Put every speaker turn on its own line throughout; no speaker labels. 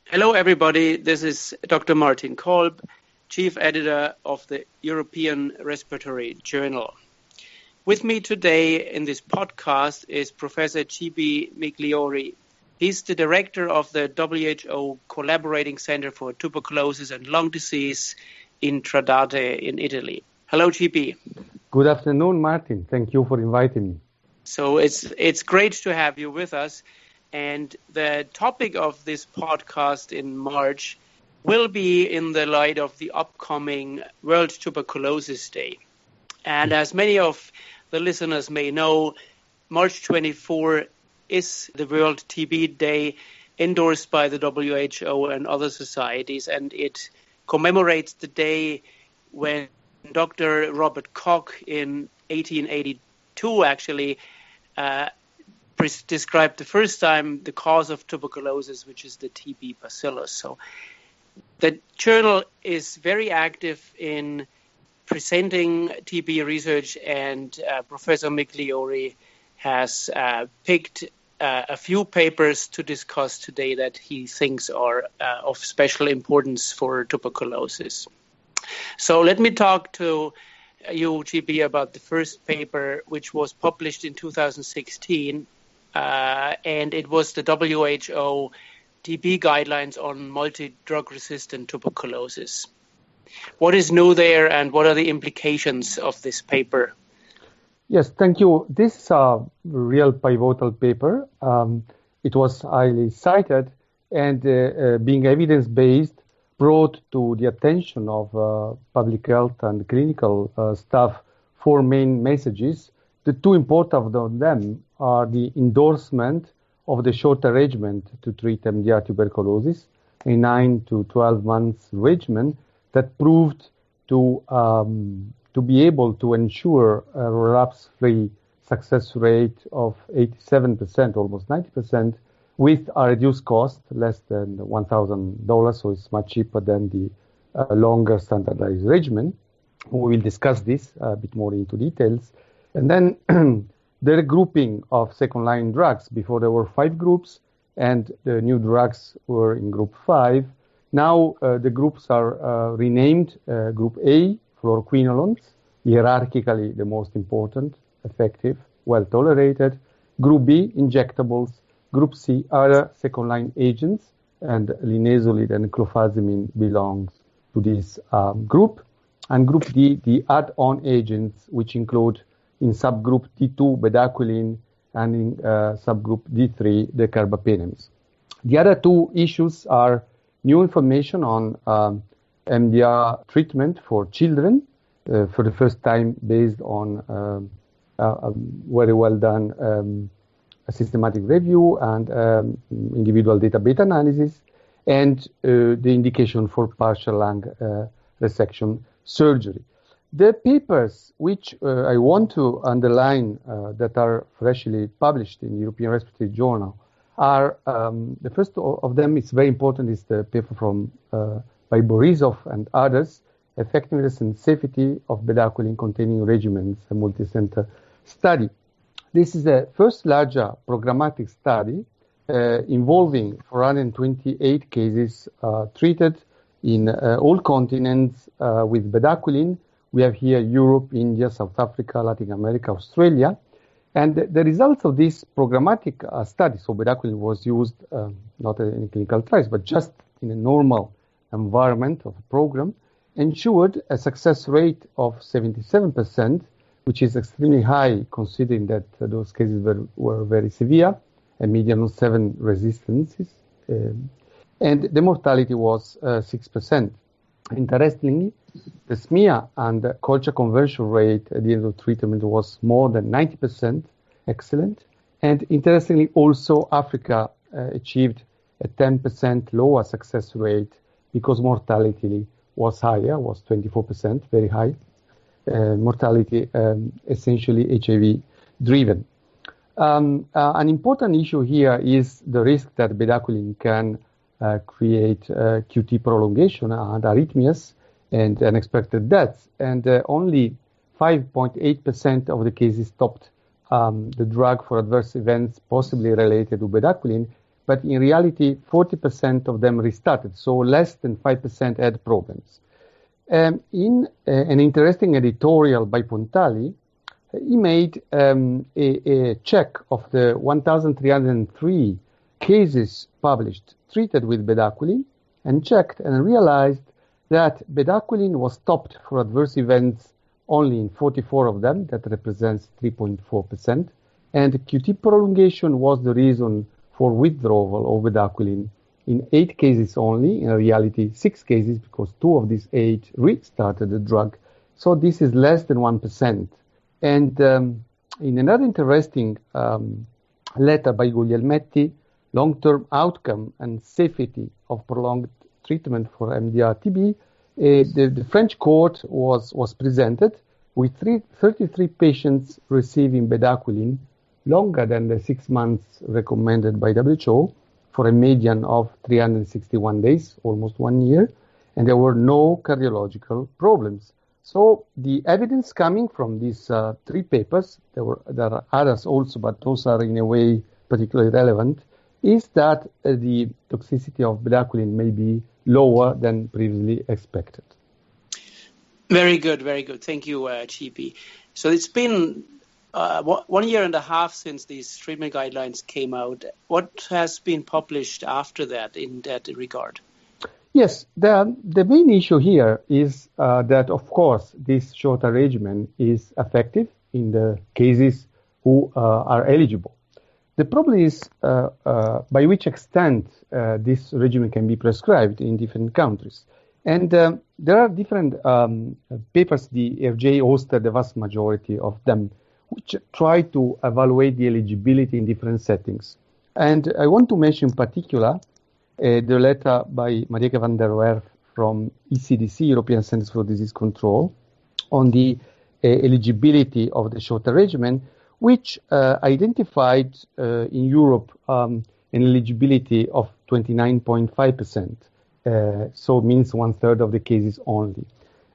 Hello, everybody. This is Dr. Martin Kolb, Chief Editor of the European Respiratory Journal. With me today in this podcast is Professor Giovanni Migliori. He's the Director of the WHO Collaborating Center for Tuberculosis and Lung Disease in Dheda K in Italy. Hello, GB.
Good afternoon, Martin. Thank you for inviting me.
So it's great to have you with us. And the topic of this podcast in March will be in the light of the upcoming World Tuberculosis Day. And as many of the listeners may know, March 24 is the World TB Day endorsed by the WHO and other societies. And it commemorates the day when Dr. Robert Koch in 1882 actually described the first time the cause of tuberculosis, which is the TB bacillus. So the journal is very active in presenting TB research, and Professor Migliori has picked a few papers to discuss today that he thinks are of special importance for tuberculosis. So let me talk to you, GB, about the first paper, which was published in 2016. And it was the WHO TB guidelines on multidrug-resistant tuberculosis. What is new there, and what are the implications of this paper?
Yes, thank you. This is a real pivotal paper. It was highly cited, and being evidence-based, brought to the attention of public health and clinical staff four main messages. The two important of them are the endorsement of the shorter regimen to treat MDR tuberculosis, a 9 to 12 months regimen that proved to be able to ensure a relapse-free success rate of 87%, almost 90%, with a reduced cost, less than $1,000, so it's much cheaper than the longer standardized regimen. We will discuss this a bit more into details. And then the regrouping of second-line drugs. Before there were 5 groups, and the new drugs were in group 5. Now the groups are renamed Group A, fluoroquinolones, hierarchically the most important, effective, well-tolerated. Group B, injectables. Group C, other second-line agents, and linezolid and clofazimine belongs to this group. And Group D, the add-on agents, which include in subgroup D2, bedaquiline, and in subgroup D3, the carbapenems. The other two issues are new information on MDR treatment for children, for the first time based on a very well done a systematic review and individual data beta analysis, and the indication for partial lung resection surgery. The papers which I want to underline that are freshly published in the European Respiratory Journal are, the first of them is very important, is the paper from by Borisov and others, Effectiveness and Safety of Bedaquiline-Containing Regimens, a multicentre study. This is the first larger programmatic study involving 428 cases treated in all continents with bedaquiline. We have here Europe, India, South Africa, Latin America, Australia. And the results of this programmatic study, so bedaquiline was used not in clinical trials, but just in a normal environment of a program, ensured a success rate of 77%, which is extremely high considering that those cases were very severe, a median of 7 resistances. And the mortality was 6%. Interestingly, the SMEA and the culture conversion rate at the end of treatment was more than 90%, excellent. And interestingly, also Africa achieved a 10% lower success rate because mortality was higher, was 24%, very high. Mortality essentially HIV driven. An important issue here is the risk that bedaquiline can create QT prolongation and arrhythmias and unexpected deaths. And only 5.8% of the cases stopped the drug for adverse events possibly related to bedaquiline, but in reality, 40% of them restarted, so less than 5% had problems. In an interesting editorial by Pontali, he made a check of the 1,303 cases published treated with bedaquiline and checked and realized that bedaquiline was stopped for adverse events only in 44 of them, that represents 3.4%, and QT prolongation was the reason for withdrawal of bedaquiline in 8 cases only, in reality 6 cases, because 2 of these 8 restarted the drug. So this is less than 1%. And in another interesting letter by Guglielmetti, long-term outcome and safety of prolonged treatment for MDR-TB, the French court was presented with 33 patients receiving bedaquiline longer than the 6 months recommended by WHO for a median of 361 days, almost 1 year, and there were no cardiological problems. So the evidence coming from these 3 papers, there are others also, but those are in a way particularly relevant, is that the toxicity of bedaquiline may be lower than previously expected.
Very good, very good. Thank you, GP. So it's been 1 year and a half since these treatment guidelines came out. What has been published after that in that regard?
Yes, the main issue here is that, of course, this shorter regimen is effective in the cases who are eligible. The problem is by which extent this regimen can be prescribed in different countries. And there are different papers, the ERJ hosted the vast majority of them, which try to evaluate the eligibility in different settings. And I want to mention in particular the letter by Marieke van der Werf from ECDC, European Centers for Disease Control, on the eligibility of the shorter regimen, which identified in Europe an eligibility of 29.5%. So it means 1/3 of the cases only.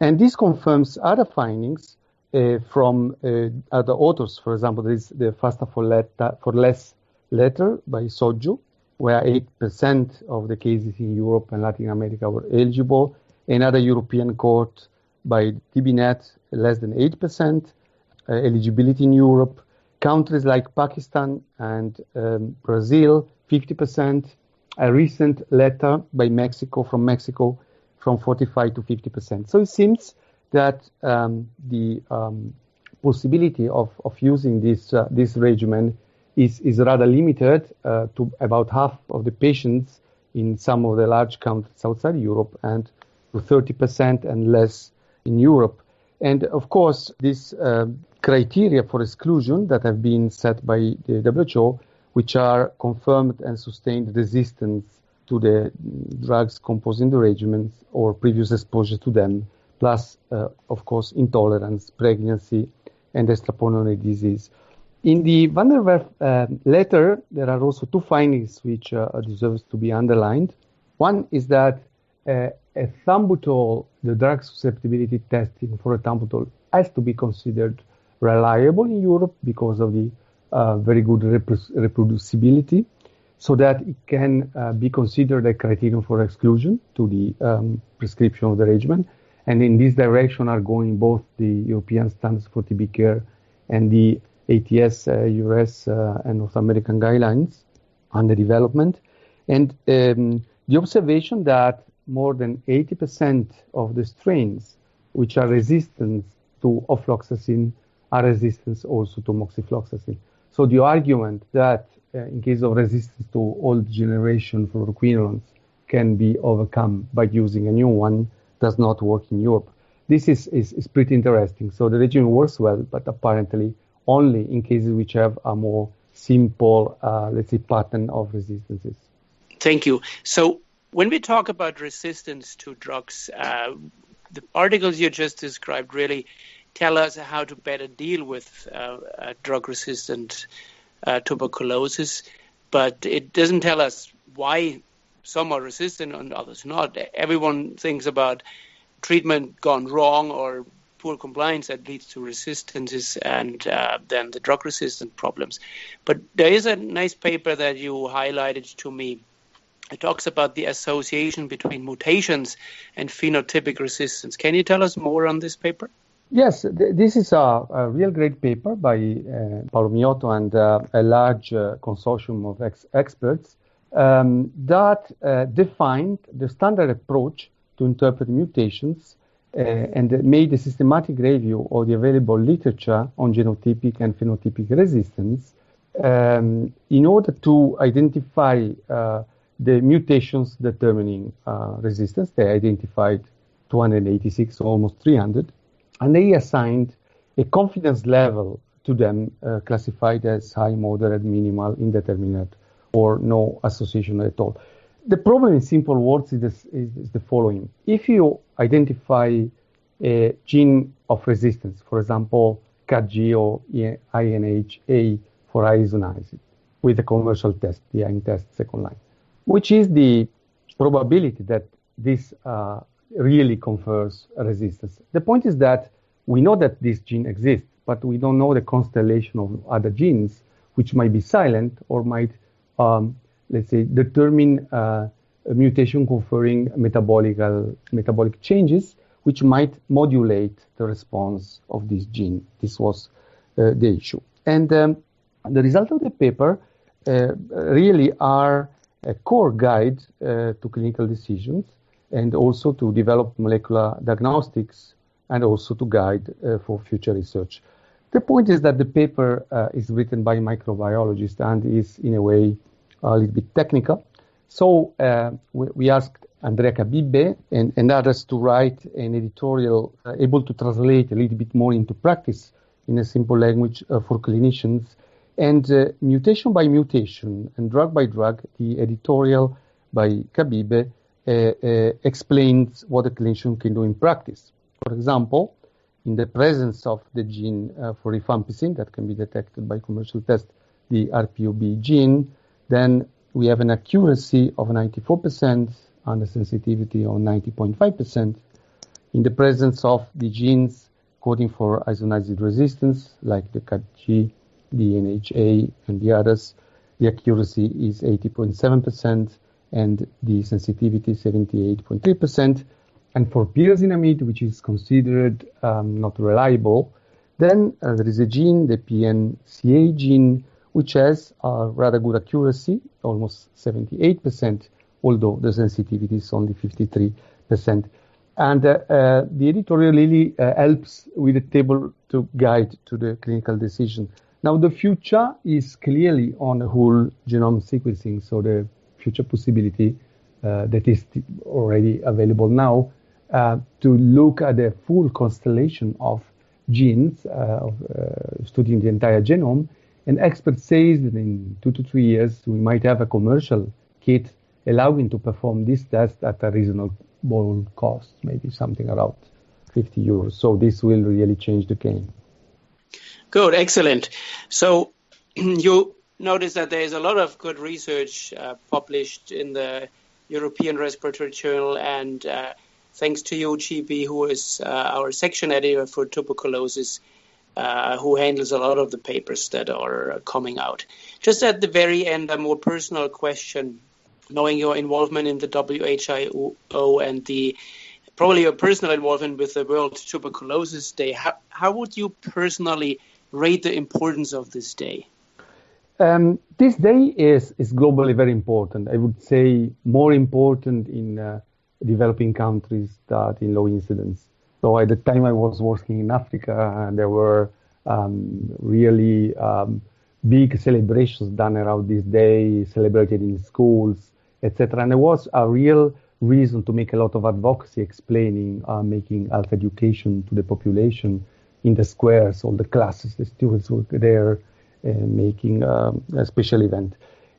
And this confirms other findings from other authors. For example, there is the Faster for Less letter by Sotgiu, where 8% of the cases in Europe and Latin America were eligible. Another European court by TBNet, less than 8% eligibility in Europe. Countries like Pakistan and Brazil, 50%. A recent letter by Mexico, from 45 to 50%. So it seems that the possibility of using this regimen is rather limited to about half of the patients in some of the large countries outside Europe and to 30% and less in Europe. And of course, this criteria for exclusion that have been set by the WHO, which are confirmed and sustained resistance to the drugs composing the regimens or previous exposure to them, plus, of course, intolerance, pregnancy, and extrapulmonary disease. In the Van der Werf letter, there are also 2 findings which deserves to be underlined. One is that ethambutol, the drug susceptibility testing for ethambutol, has to be considered reliable in Europe because of the very good reproducibility, so that it can be considered a criterion for exclusion to the prescription of the regimen. And in this direction are going both the European Standards for TB Care and the ATS, US, and North American guidelines under development. And the observation that more than 80% of the strains which are resistant to ofloxacin are resistant also to moxifloxacin. So the argument that in case of resistance to old generation fluoroquinolones can be overcome by using a new one does not work in Europe. This is pretty interesting. So the regimen works well, but apparently only in cases which have a more simple, let's say, pattern of resistances.
Thank you. So when we talk about resistance to drugs, the articles you just described really tell us how to better deal with drug-resistant tuberculosis, but it doesn't tell us why some are resistant and others not. Everyone thinks about treatment gone wrong or poor compliance that leads to resistances and then the drug-resistant problems. But there is a nice paper that you highlighted to me. It talks about the association between mutations and phenotypic resistance. Can you tell us more on this paper?
Yes, this is a real great paper by Paolo Miotto and a large consortium of experts that defined the standard approach to interpret mutations and made a systematic review of the available literature on genotypic and phenotypic resistance in order to identify the mutations determining resistance. They identified 286, almost 300, and they assigned a confidence level to them classified as high, moderate, minimal, indeterminate, or no association at all. The problem in simple words is the following. If you identify a gene of resistance, for example, CAG or INHA for isoniazid, with a commercial test, the IN test second line, which is the probability that this really confers a resistance. The point is that we know that this gene exists, but we don't know the constellation of other genes which might be silent or might, let's say, determine a mutation conferring metabolic changes which might modulate the response of this gene. This was the issue. And the result of the paper really are a core guide to clinical decisions and also to develop molecular diagnostics and also to guide for future research. The point is that the paper is written by microbiologists and is in a way a little bit technical. So we asked Andrea Cabibbe and others to write an editorial able to translate a little bit more into practice in a simple language for clinicians. And mutation by mutation and drug by drug, the editorial by Cabibbe explains what a clinician can do in practice. For example, in the presence of the gene for rifampicin that can be detected by commercial test, the RPOB gene, then we have an accuracy of 94% and a sensitivity of 90.5%. In the presence of the genes coding for isoniazid resistance, like the CAG, the NHA, and the others, the accuracy is 80.7% and the sensitivity 78.3%. And for pyrazinamide, which is considered not reliable, then there is a gene, the PNCA gene, which has a rather good accuracy, almost 78%, although the sensitivity is only 53%. And the editorial really helps with the table to guide to the clinical decision. Now, the future is clearly on whole genome sequencing, so the future possibility that is already available now to look at the full constellation of genes, studying the entire genome. And experts say that in 2 to 3 years, we might have a commercial kit allowing to perform this test at a reasonable cost, maybe something around 50 euros. So this will really change the game.
Good, excellent. So you notice that there is a lot of good research published in the European Respiratory Journal, and thanks to you, GB, who is our section editor for tuberculosis, who handles a lot of the papers that are coming out. Just at the very end, a more personal question, knowing your involvement in the WHO and probably your personal involvement with the World Tuberculosis Day, how would you personally rate the importance of this day? This day is globally very important. I would say more important in developing countries than in low incidence. So at the time I was working in Africa, there were really big celebrations done around this day, celebrated in schools, etc. And there was a real reason to make a lot of advocacy explaining, making health education to the population in the squares, all the classes, the students were there making a special event.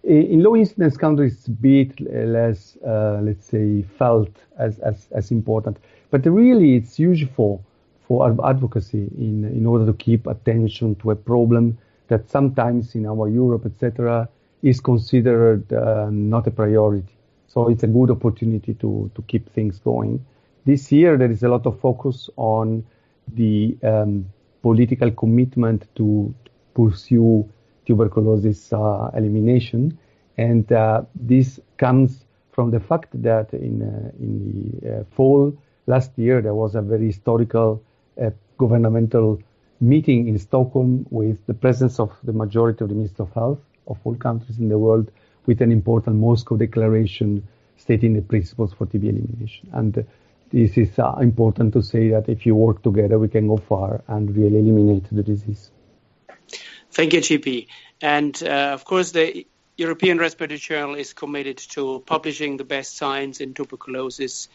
In low incidence countries, it's a bit less, let's say, felt as important. But really, it's useful for advocacy in order to keep attention to a problem that sometimes in our Europe, etc., is considered not a priority. So it's a good opportunity to keep things going. This year, there is a lot of focus on
the political commitment to pursue tuberculosis elimination. And this comes from the fact that in the fall last year, there was a very historical governmental meeting in Stockholm with the presence of the majority of the Ministers of Health of all countries in the world, with an important Moscow declaration stating the principles for TB elimination. And this is important to say that if you work together, we can go far and really eliminate the disease.
Thank you, GP. And of course, the European Respiratory Journal is committed to publishing the best science in tuberculosis,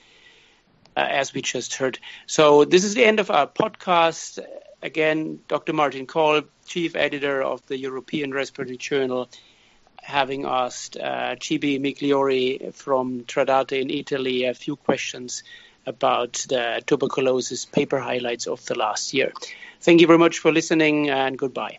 as we just heard. So this is the end of our podcast. Again, Dr. Martin Kolb, Chief Editor of the European Respiratory Journal, having asked Giovanni Migliori from Dheda in Italy a few questions about the tuberculosis paper highlights of the last year. Thank you very much for listening, and goodbye.